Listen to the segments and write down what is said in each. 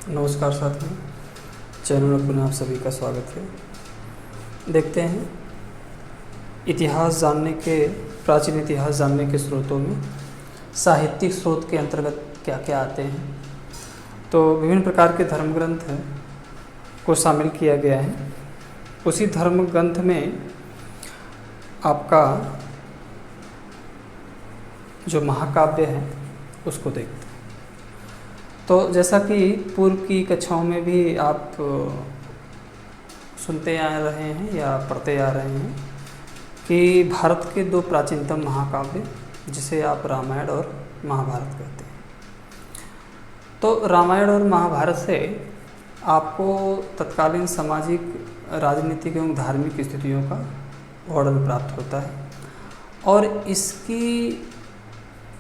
नमस्कार साथियों, चैनल में पुनः आप सभी का स्वागत है। देखते हैं प्राचीन इतिहास जानने के स्रोतों में साहित्यिक स्रोत के अंतर्गत क्या क्या आते हैं। तो विभिन्न प्रकार के धर्म ग्रंथ को शामिल किया गया है। उसी धर्म ग्रंथ में आपका जो महाकाव्य है उसको देखते हैं। तो जैसा कि पूर्व की कक्षाओं में भी आप सुनते आ रहे हैं या पढ़ते आ रहे हैं कि भारत के दो प्राचीनतम महाकाव्य, जिसे आप रामायण और महाभारत कहते हैं। तो रामायण और महाभारत से आपको तत्कालीन सामाजिक, राजनीतिक एवं धार्मिक स्थितियों का वर्णन प्राप्त होता है और इसकी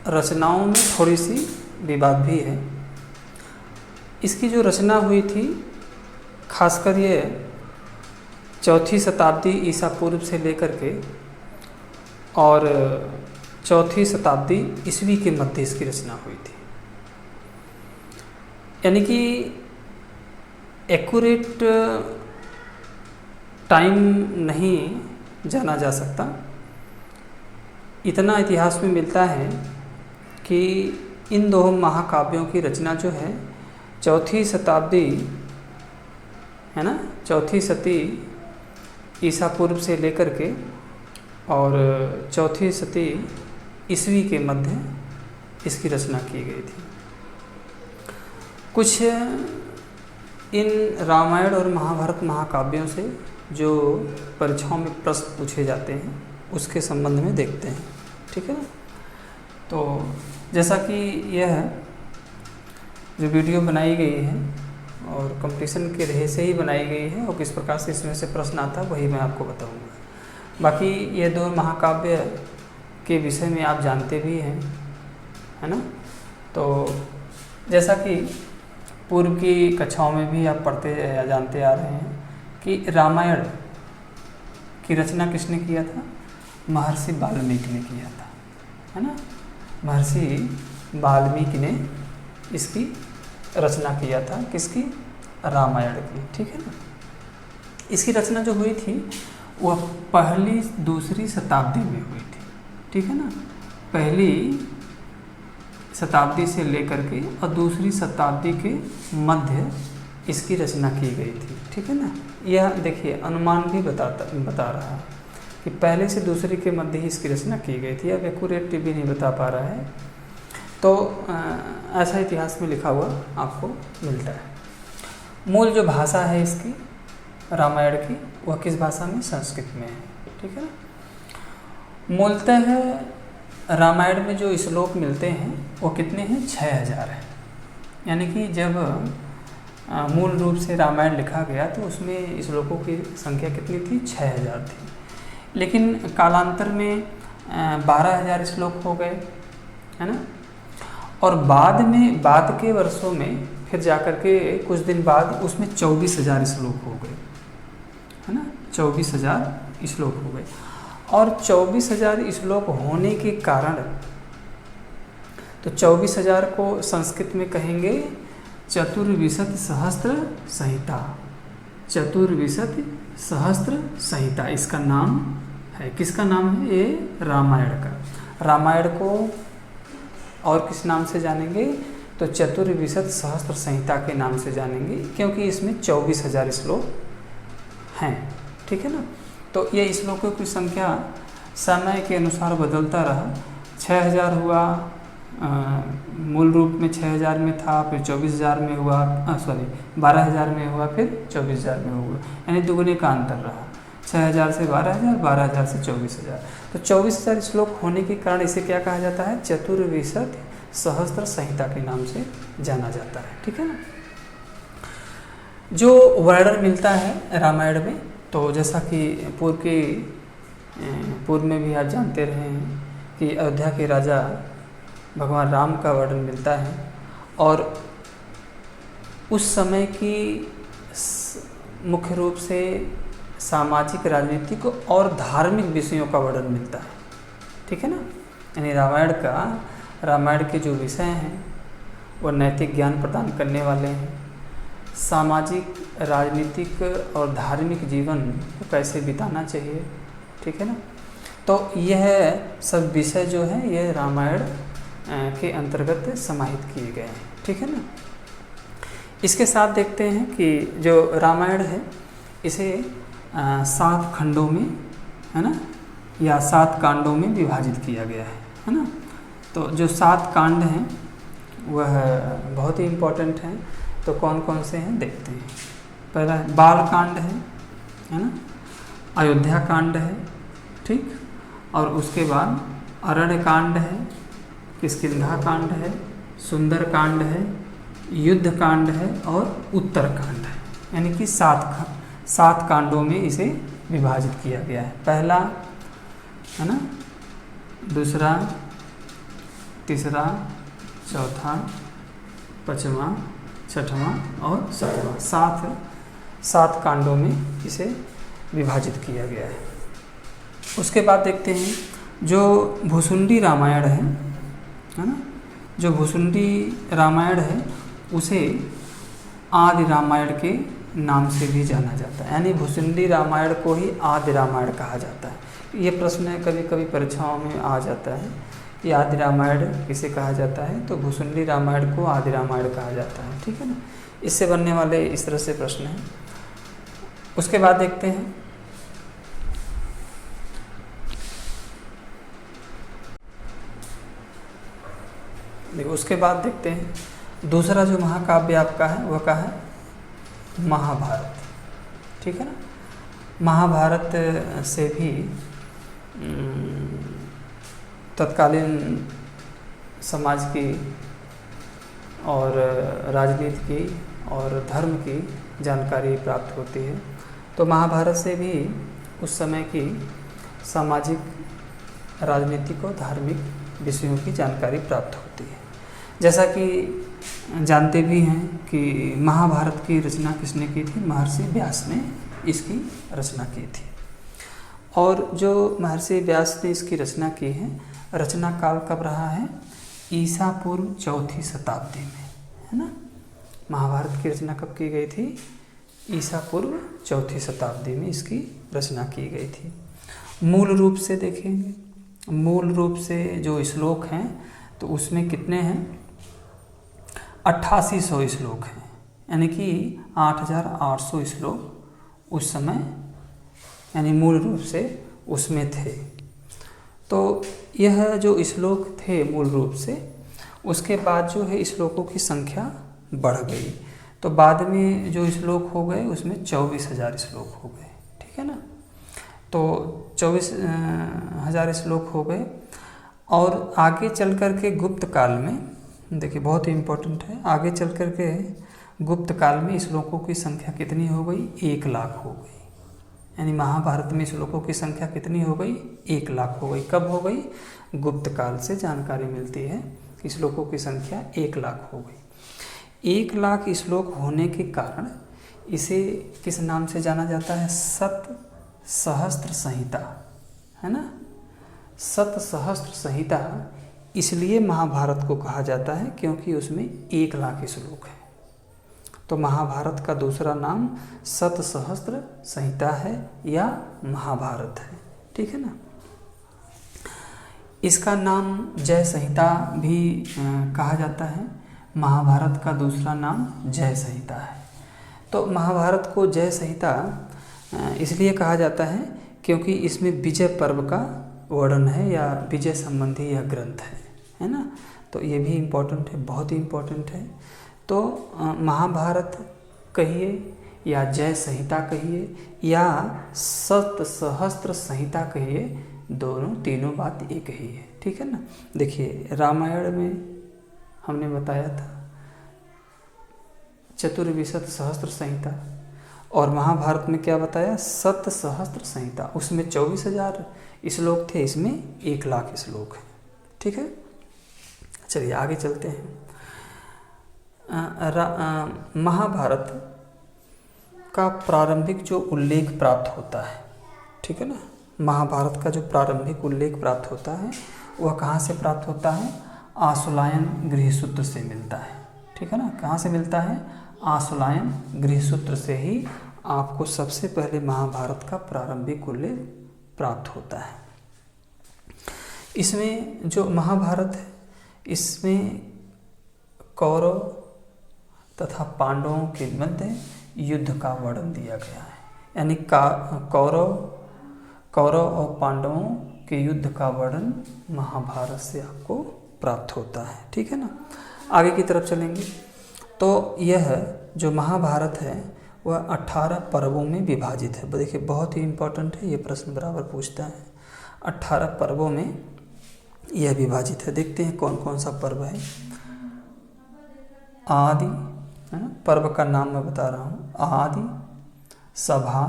रचनाओं में थोड़ी सी विवाद भी है। इसकी जो रचना हुई थी, खासकर ये 4वीं शताब्दी ईसा पूर्व से लेकर के और 4वीं शताब्दी ईस्वी के मध्य इसकी रचना हुई थी। यानी कि एक्यूरेट टाइम नहीं जाना जा सकता। इतना इतिहास में मिलता है कि इन दो महाकाव्यों की रचना जो है 4वीं शताब्दी है ना, 4वीं शती ईसा पूर्व से लेकर के और 4वीं शती ईस्वी के मध्य इसकी रचना की गई थी। कुछ इन रामायण और महाभारत महाकाव्यों से जो परीक्षाओं में प्रश्न पूछे जाते हैं उसके संबंध में देखते हैं, ठीक है ना। तो जैसा कि यह जो वीडियो बनाई गई है और कंपटीशन के रहे से ही बनाई गई है और किस प्रकार से इसमें से प्रश्न आता वही मैं आपको बताऊंगा। बाकी ये दो महाकाव्य के विषय में आप जानते भी हैं, है ना। तो जैसा कि पूर्व की कक्षाओं में भी आप पढ़ते या जानते आ रहे हैं कि रामायण की रचना किसने किया था? महर्षि वाल्मीकि ने किया था, है ना। महर्षि वाल्मीकि ने इसकी रचना किया था। किसकी? रामायण की, ठीक है ना। इसकी रचना जो हुई थी वह पहली दूसरी शताब्दी में हुई थी, ठीक है ना। पहली शताब्दी से लेकर के और दूसरी शताब्दी के मध्य इसकी रचना की गई थी, ठीक है ना। यह देखिए अनुमान भी बता रहा है कि पहले से दूसरी के मध्य ही इसकी रचना की गई थी। अब एक्यूरेट भी नहीं बता पा रहा है, तो ऐसा इतिहास में लिखा हुआ आपको मिलता है। मूल जो भाषा है इसकी रामायण की, वह किस भाषा में? संस्कृत में है, ठीक है ना। मूलतः रामायण में जो श्लोक मिलते हैं वो कितने हैं? 6000 हैं। यानी कि जब मूल रूप से रामायण लिखा गया तो उसमें श्लोकों की संख्या कितनी थी? 6000 थी। लेकिन कालांतर में 12000 श्लोक हो गए, है ना। और बाद के वर्षों में फिर जाकर के कुछ दिन बाद उसमें 24000 श्लोक हो गए, है ना। 24000 श्लोक हो गए और 24000 श्लोक होने के कारण तो 24000 को संस्कृत में कहेंगे चतुर्विंशति सहस्त्र संहिता। चतुर्विंशति सहस्त्र संहिता इसका नाम है। किसका नाम है? ये रामायण का। रामायण को और किस नाम से जानेंगे? तो चतुर्विंशति सहस्त्र संहिता के नाम से जानेंगे, क्योंकि इसमें 24000 श्लोक हैं, ठीक है ना। तो ये श्लोकों की संख्या समय के अनुसार बदलता रहा। 6000 हुआ, मूल रूप में 6000 में था, फिर 24000 में हुआ, 12000 में हुआ, फिर 24000 में हुआ, यानी दुगने का अंतर रहा। 6000 से 12000, 12000 से 24000। तो 24000 श्लोक होने के कारण इसे क्या कहा जाता है? चतुर्विंशति सहस्त्र संहिता के नाम से जाना जाता है, ठीक है ना। जो वर्णन मिलता है रामायण में, तो जैसा कि पूर्व में भी आप जानते रहे हैं कि अयोध्या के राजा भगवान राम का वर्णन मिलता है और उस समय की मुख्य रूप से सामाजिक, राजनीतिक और धार्मिक विषयों का वर्णन मिलता है, ठीक है ना। यानी रामायण के जो विषय हैं वो नैतिक ज्ञान प्रदान करने वाले हैं, सामाजिक, राजनीतिक और धार्मिक जीवन को कैसे बिताना चाहिए, ठीक है ना। तो यह सब विषय जो है ये रामायण के अंतर्गत समाहित किए गए हैं, ठीक है ना। इसके साथ देखते हैं कि जो रामायण है इसे 7 खंडों में, है ना, या 7 कांडों में विभाजित किया गया है ना। तो जो 7 कांड हैं वह बहुत ही इम्पोर्टेंट हैं। तो कौन कौन से हैं देखते हैं। पहला बाल कांड है ना, अयोध्या कांड है, ठीक, और उसके बाद अरण्य कांड है, किष्किंधा कांड है, सुंदर कांड है, युद्ध कांड है और उत्तर कांड है। यानी कि 7 कांडों में इसे विभाजित किया गया है। पहला, है ना, दूसरा, तीसरा, चौथा, 5वां, 6वां और 7वां, 7 कांडों में इसे विभाजित किया गया है। उसके बाद देखते हैं जो भुसुंडी रामायण है ना, जो भुसुंडी रामायण है उसे आदि रामायण के नाम से भी जाना जाता है। यानी भुसुंडी रामायण को ही आदि रामायण कहा जाता है। ये प्रश्न कभी कभी परीक्षाओं में आ जाता है कि आदि रामायण किसे कहा जाता है, तो भुसुंडी रामायण को आदि रामायण कहा जाता है, ठीक है ना। इससे बनने वाले इस तरह से प्रश्न हैं। उसके बाद देखते हैं उसके बाद देखते हैं दूसरा जो महाकाव्य आपका है वह का है महाभारत, ठीक है ना। महाभारत से भी तत्कालीन समाज की और राजनीति की और धर्म की जानकारी प्राप्त होती है। तो महाभारत से भी उस समय की सामाजिक, राजनीतिक और धार्मिक विषयों की जानकारी प्राप्त होती है। जैसा कि जानते भी हैं कि महाभारत की रचना किसने की थी, महर्षि व्यास ने इसकी रचना की थी। और जो महर्षि व्यास ने इसकी रचना की है, रचना काल कब रहा है, ईसा पूर्व 4वीं शताब्दी में, है ना। महाभारत की रचना कब की गई थी, ईसा पूर्व 4वीं शताब्दी में इसकी रचना की गई थी। मूल रूप से देखेंगे, मूल रूप से जो श्लोक हैं तो उसमें कितने हैं, 8800 श्लोक हैं। यानी कि 8800 श्लोक उस समय यानी मूल रूप से उसमें थे। तो यह जो श्लोक थे मूल रूप से, उसके बाद जो है श्लोकों की संख्या बढ़ गई। तो बाद में जो श्लोक हो गए उसमें 24,000 श्लोक हो गए, ठीक है ना। तो 24,000 श्लोक हो गए। और आगे चल कर के गुप्त काल में, देखिए बहुत ही इम्पोर्टेंट है, आगे चल कर के गुप्त काल में श्लोकों की संख्या कितनी हो गई, 1 लाख हो गई। यानी महाभारत में श्लोकों की संख्या कितनी हो गई, 1 लाख हो गई। कब हो गई, गुप्त काल से जानकारी मिलती है कि श्लोकों की संख्या 1 लाख हो गई। 1 लाख श्लोक होने के कारण इसे किस नाम से जाना जाता है, शत सहस्त्र संहिता, है ना। शत सहस्त्र संहिता इसलिए महाभारत को कहा जाता है क्योंकि उसमें 1 लाख श्लोक है। तो महाभारत का दूसरा नाम शत सहस्त्र संहिता है या महाभारत है, ठीक है ना। इसका नाम जय संहिता भी कहा जाता है। महाभारत का दूसरा नाम जय संहिता है। तो महाभारत को जय संहिता इसलिए कहा जाता है क्योंकि इसमें विजय पर्व का वर्णन है या विजय संबंधी यह ग्रंथ है ना। तो ये भी इम्पोर्टेंट है, बहुत ही इम्पोर्टेंट है। तो महाभारत कहिए या जय संहिता कहिए या शत सहस्त्र संहिता कहिए, तीनों बात एक ही है, ठीक है ना। देखिए रामायण में हमने बताया था चतुर्विशत सहस्त्र संहिता, और महाभारत में क्या बताया, शत सहस्त्र संहिता। उसमें 24,000 श्लोक थे, इसमें 1 लाख श्लोक हैं, ठीक है। चलिए आगे चलते हैं। महाभारत का प्रारंभिक जो उल्लेख प्राप्त होता है, ठीक है ना, महाभारत का जो प्रारंभिक उल्लेख प्राप्त होता है वह कहाँ से प्राप्त होता है, आशुलायन गृहसूत्र से मिलता है, ठीक है ना। कहाँ से मिलता है, आश्वलायन गृहसूत्र से ही आपको सबसे पहले महाभारत का प्रारंभिक उल्लेख प्राप्त होता है। इसमें जो महाभारत है, इसमें कौरव तथा पांडवों के मध्य युद्ध का वर्णन दिया गया है, यानी कौरव और पांडवों के युद्ध का वर्णन महाभारत से आपको प्राप्त होता है। ठीक है ना। आगे की तरफ चलेंगे तो यह जो महाभारत है वह 18 पर्वों में विभाजित है। देखिए बहुत ही इम्पोर्टेंट है, ये प्रश्न बराबर पूछता है। 18 पर्वों में यह विभाजित है। देखते हैं कौन कौन सा पर्व है। आदि, है ना, पर्व का नाम मैं बता रहा हूँ। आदि, सभा,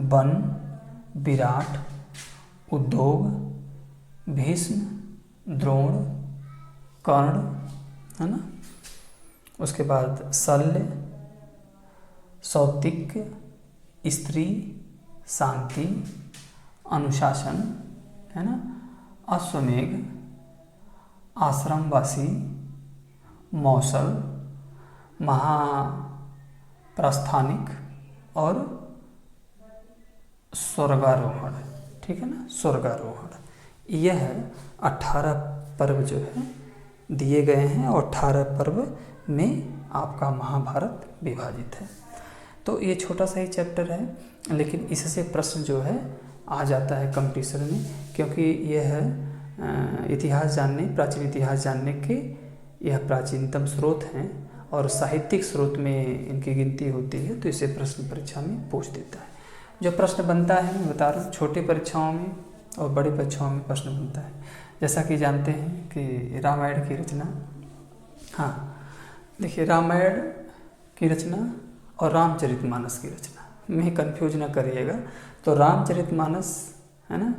वन, विराट, उद्योग, भीष्म, द्रोण, कर्ण, है ना, उसके बाद शल्य, सौतिक्य, स्त्री, शांति, अनुशासन, है ना, अश्वमेघ, आश्रमवासी, मौसल, महाप्रस्थानिक और स्वर्गारोहण। ठीक है ना, स्वर्गारोहण। यह 18 पर्व जो है दिए गए हैं और 18 पर्व में आपका महाभारत विभाजित है। तो ये छोटा सा ही चैप्टर है, लेकिन इससे प्रश्न जो है आ जाता है कंपटीशन में, क्योंकि यह इतिहास जानने, प्राचीन इतिहास जानने के यह प्राचीनतम स्रोत हैं और साहित्यिक स्रोत में इनकी गिनती होती है, तो इसे प्रश्न परीक्षा में पूछ देता है। जो प्रश्न बनता है मैं बता रहा हूँ, छोटे परीक्षाओं में और बड़ी परीक्षाओं में प्रश्न बनता है। जैसा कि जानते हैं कि रामायण की रचना, हाँ देखिए, रामायण की रचना और रामचरितमानस की रचना में कंफ्यूज ना करिएगा। तो रामचरितमानस, है ना,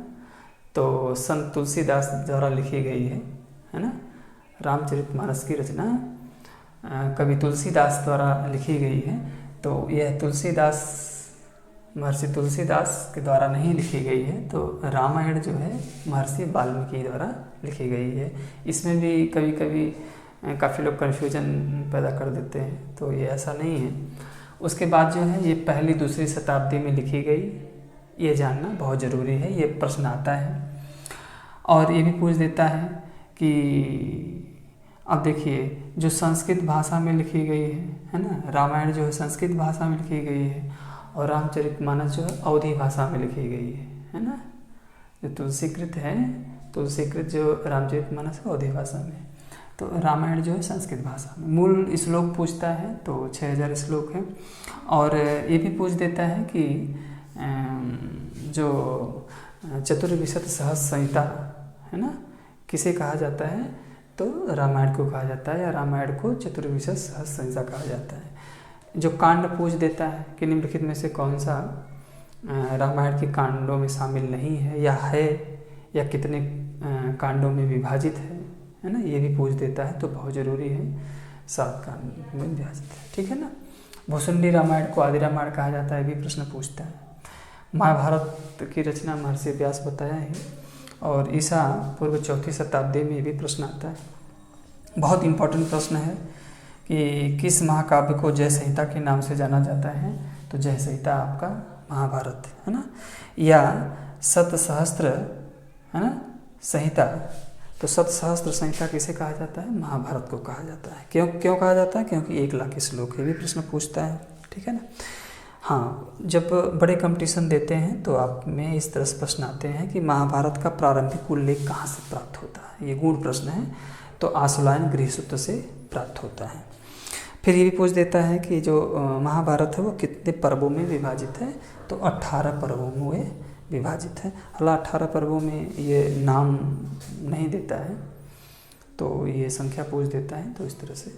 तो संत तुलसीदास द्वारा लिखी गई है ना। रामचरितमानस की रचना कवि तुलसीदास द्वारा लिखी गई है। तो यह महर्षि तुलसीदास के द्वारा नहीं लिखी गई है। तो रामायण जो है महर्षि वाल्मीकि द्वारा लिखी गई है। इसमें भी कभी कभी काफ़ी लोग कन्फ्यूजन पैदा कर देते हैं, तो ये ऐसा नहीं है। उसके बाद जो है ये पहली दूसरी शताब्दी में लिखी गई, ये जानना बहुत ज़रूरी है, ये प्रश्न आता है। और ये भी पूछ देता है कि अब देखिए, जो संस्कृत भाषा में लिखी गई है ना, रामायण जो है संस्कृत भाषा में लिखी गई है और रामचरितमानस जो है अवधी भाषा में लिखी गई है ना। जो तुलसीकृत जो रामचरितमानस है अवधी भाषा में, तो रामायण जो है संस्कृत भाषा में। मूल श्लोक पूछता है, तो 6000 श्लोक है। और ये भी पूछ देता है कि जो चतुर्विशत सहस्र संहिता है ना, किसे कहा जाता है, तो रामायण को कहा जाता है, या रामायण को चतुर्विशत सहस्र संहिता कहा जाता है। जो कांड पूछ देता है कि निम्नलिखित में से कौन सा रामायण के कांडों में शामिल नहीं है, या कितने कांडों में विभाजित है ना, ये भी पूछ देता है। तो बहुत ज़रूरी है, 7 कांड में विभाजित है। ठीक है ना। भुसुंडी रामायण को आदि रामायण कहा जाता है, भी प्रश्न पूछता है। महाभारत की रचना महर्षि व्यास बताया है, और ईसा पूर्व 4वीं शताब्दी में भी प्रश्न आता है। बहुत इंपॉर्टेंट प्रश्न है कि किस महाकाव्य को जय संहिता के नाम से जाना जाता है, तो जय संहिता आपका महाभारत है ना, या शतसहस्त्र है ना संहिता। तो शतसहस्त्र संहिता किसे कहा जाता है, महाभारत को कहा जाता है। क्यों कहा जाता है, क्योंकि 1 लाख श्लोक है, भी प्रश्न पूछता है। ठीक है ना। हाँ, जब बड़े कंपटीशन देते हैं तो आप में इस तरह से प्रश्न आते हैं कि महाभारत का प्रारंभिक उल्लेख कहाँ से प्राप्त होता है, ये गूढ़ प्रश्न है। तो आश्वलायन गृहसूत्र से प्राप्त होता है। फिर ये भी पूछ देता है कि जो महाभारत है वो कितने पर्वों में विभाजित है, तो 18 पर्वों में विभाजित है। हालांकि 18 पर्वों में ये नाम नहीं देता है, तो ये संख्या पूछ देता है। तो इस तरह से,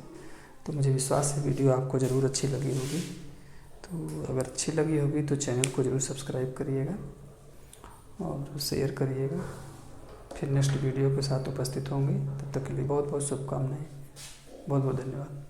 तो मुझे विश्वास है वीडियो आपको ज़रूर अच्छी लगी होगी। तो अगर अच्छी लगी होगी तो चैनल को ज़रूर सब्सक्राइब करिएगा और शेयर करिएगा। फिर नेक्स्ट वीडियो के साथ उपस्थित होंगे, तब तक के लिए बहुत बहुत शुभकामनाएं। बहुत बहुत धन्यवाद।